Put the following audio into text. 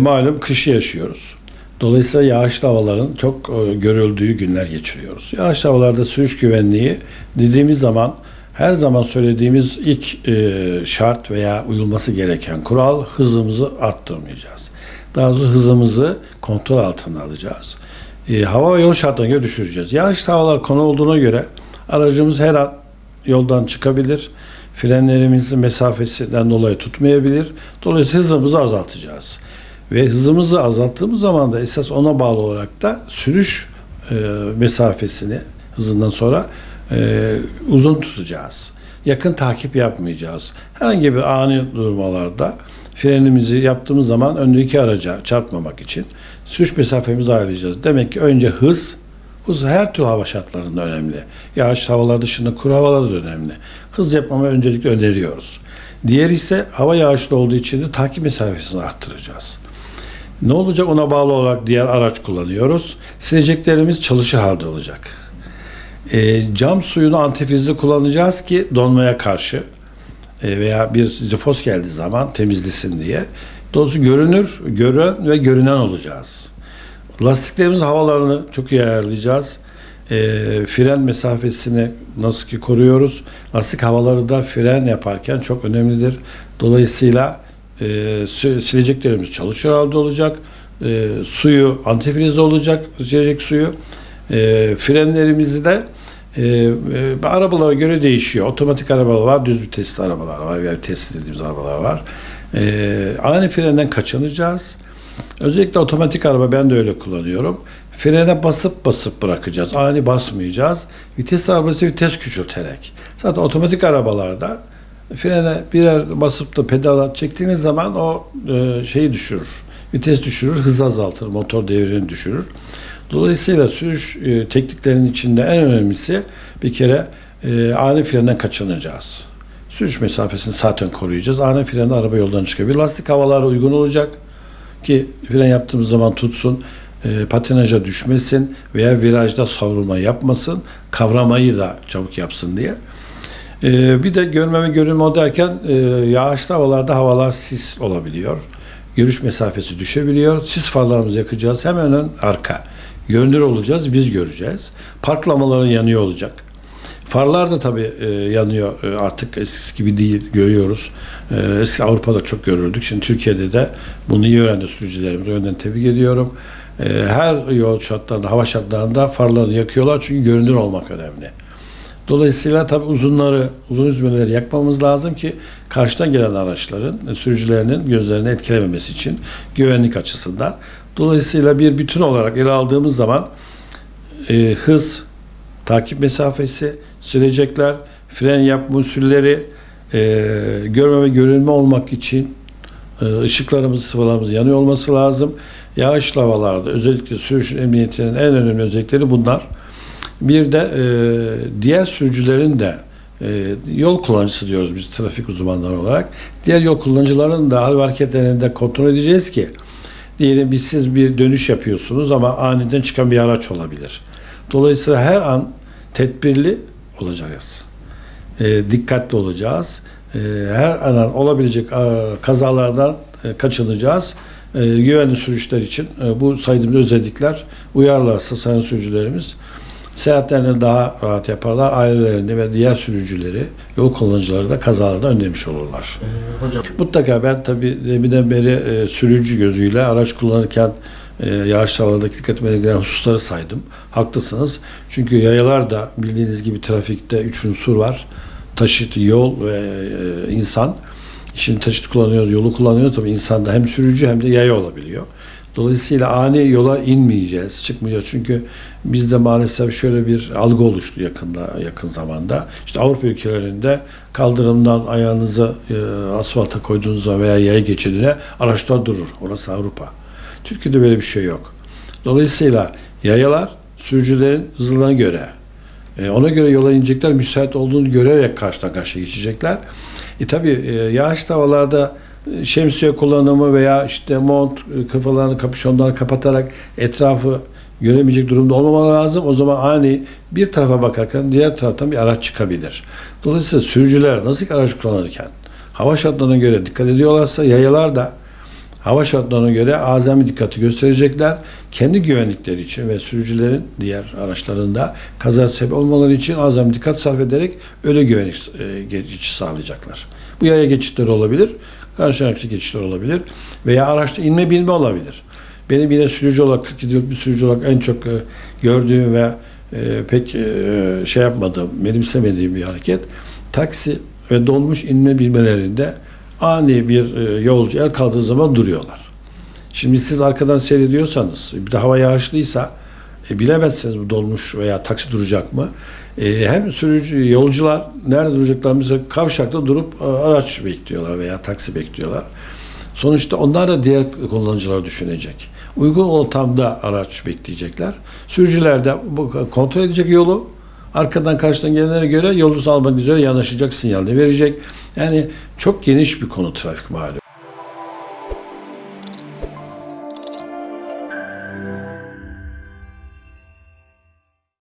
Malum kışı yaşıyoruz. Dolayısıyla yağışlı havaların çok görüldüğü günler geçiriyoruz. Yağışlı havalarda sürüş güvenliği dediğimiz zaman her zaman söylediğimiz ilk şart veya uyulması gereken kural, hızımızı arttırmayacağız. Daha doğrusu hızımızı kontrol altına alacağız. Hava ve yol şartlarına göre düşüreceğiz. Yağışlı havalar konu olduğuna göre aracımız her an yoldan çıkabilir. Frenlerimizin mesafesinden dolayı tutmayabilir. Dolayısıyla hızımızı azaltacağız. Ve hızımızı azalttığımız zaman da esas ona bağlı olarak da sürüş mesafesini hızından sonra uzun tutacağız. Yakın takip yapmayacağız. Herhangi bir ani durumlarda frenimizi yaptığımız zaman öndeki araca çarpmamak için sürüş mesafemizi ayarlayacağız. Demek ki önce hız her tür hava şartlarında önemli. Yağış havalar dışında kuru havalar da önemli. Hız yapmamayı öncelikle öneriyoruz. Diğer ise hava yağışlı olduğu için de takip mesafesini arttıracağız. Ne olacak? Ona bağlı olarak diğer araç kullanıyoruz. Sileceklerimiz çalışır halde olacak. Cam suyunu antifrizli kullanacağız ki donmaya karşı veya bir zifos geldiği zaman temizlesin diye. Dolayısıyla gören ve görünen olacağız. Lastiklerimizin havalarını çok iyi ayarlayacağız. Fren mesafesini nasıl ki koruyoruz. Lastik havaları da fren yaparken çok önemlidir. Dolayısıyla sileceklerimiz çalışır halde olacak. Suyu antifrizli olacak, silecek suyu. Frenlerimizi de arabalara göre değişiyor. Otomatik arabalar var, düz vitesli arabalar var veya vitesli dediğimiz arabalar var. Ani frenden kaçınacağız. Özellikle otomatik araba ben de öyle kullanıyorum. Frene basıp bırakacağız. Ani basmayacağız. Vites arabası vites küçülterek. Zaten otomatik arabalarda frene birer basıp da pedala çektiğiniz zaman o şeyi düşürür. Vites düşürür, hız azaltır, motor devrini düşürür. Dolayısıyla sürüş tekniklerinin içinde en önemlisi bir kere ani frenden kaçınacağız. Sürüş mesafesini zaten koruyacağız. Ani frende araba yoldan çıkabilir. Lastik havalara uygun olacak ki fren yaptığımız zaman tutsun, patinaja düşmesin veya virajda savrulma yapmasın, kavramayı da çabuk yapsın diye. Bir de görme ve görünme derken yağışlı havalarda havalar sis olabiliyor. Görüş mesafesi düşebiliyor. Sis farlarımızı yakacağız. Hem ön arka. Görünür olacağız, biz göreceğiz. Park lambaları yanıyor olacak. Farlar da tabii yanıyor artık eskisi gibi değil, görüyoruz. Eski Avrupa'da çok görürdük. Şimdi Türkiye'de de bunu iyi öğrendi sürücülerimiz. O yönden tebrik ediyorum. Her yol şartlarında, hava şartlarında farlarını yakıyorlar çünkü görünür olmak önemli. Dolayısıyla tabii uzun hüzmeleri yakmamız lazım ki karşıdan gelen araçların, sürücülerinin gözlerini etkilememesi için güvenlik açısından. Dolayısıyla bir bütün olarak ele aldığımız zaman hız, takip mesafesi, silecekler, fren yapma usulleri, görme ve görünme olmak için ışıklarımız, sıvalarımız yanıyor olması lazım. Yağışlı havalarda özellikle sürüş emniyetinin en önemli özellikleri bunlar. Bir de diğer sürücülerin de yol kullanıcısı diyoruz biz trafik uzmanları olarak. Diğer yol kullanıcıların da hal ve hareketlerini de kontrol edeceğiz ki diyelim siz bir dönüş yapıyorsunuz ama aniden çıkan bir araç olabilir. Dolayısıyla her an tedbirli olacağız. Dikkatli olacağız. Her an olabilecek kazalardan kaçınacağız. Güvenli sürüşler için bu saydığımız özellikler uyarlarsa sayın sürücülerimiz seyahatlerini daha rahat yaparlar. Ailelerini ve diğer sürücüleri, yol kullanıcıları da kazalardan önlemiş olurlar. Hocam. Mutlaka ben tabii deminden beri sürücü gözüyle araç kullanırken yağışlı havalardaki dikkat etmeniz gereken hususları saydım. Haklısınız. Çünkü yayalar da bildiğiniz gibi trafikte 3 unsur var. Taşıt, yol ve insan. Şimdi taşıt kullanıyoruz, yolu kullanıyoruz. Tabii insan da hem sürücü hem de yaya olabiliyor. Dolayısıyla ani yola inmeyeceğiz, çıkmayacağız. Çünkü bizde maalesef şöyle bir algı oluştu yakın zamanda. İşte Avrupa ülkelerinde kaldırımdan ayağınızı asfalta koyduğunuz zaman veya yaya geçidine araçlar durur. Orası Avrupa. Türkiye'de böyle bir şey yok. Dolayısıyla yayalar sürücülerin hızlarına göre, ona göre yola inecekler, müsait olduğunu görerek karşıdan karşıya geçecekler. Tabii yağışlı havalarda şemsiye kullanımı veya işte mont, kafalarını, kapüşonlarını kapatarak etrafı göremeyecek durumda olmamaları lazım. O zaman ani bir tarafa bakarken diğer taraftan bir araç çıkabilir. Dolayısıyla sürücüler nasıl araç kullanırken hava şartlarına göre dikkat ediyorlarsa yayalar da hava şartlarına göre azami dikkati gösterecekler. Kendi güvenlikleri için ve sürücülerin diğer araçlarında kaza sebep olmaları için azami dikkat sarf ederek öyle güvenlik geçiş sağlayacaklar. Bu yaya geçitleri olabilir, karşı geçişler olabilir veya araçta inme binme olabilir. Benim yine sürücü olarak, 47 yıllık bir sürücü olarak en çok gördüğüm ve pek şey yapmadığım, benimsemediğim bir hareket, taksi ve dolmuş inme binmelerinde ani bir yolcu el kaldığı zaman duruyorlar. Şimdi siz arkadan seyrediyorsanız, bir de hava yağışlıysa bilemezsiniz bu dolmuş veya taksi duracak mı? Hem sürücü, yolcular nerede duracaklar? Mesela kavşakta durup araç bekliyorlar veya taksi bekliyorlar. Sonuçta onlar da diğer kullanıcılar düşünecek. Uygun ortamda araç bekleyecekler. Sürücüler de kontrol edecek yolu. Arkadan karşıdan gelenlere göre yolcusu almak üzere yanaşacak sinyalini verecek. Yani çok geniş bir konu trafik malum.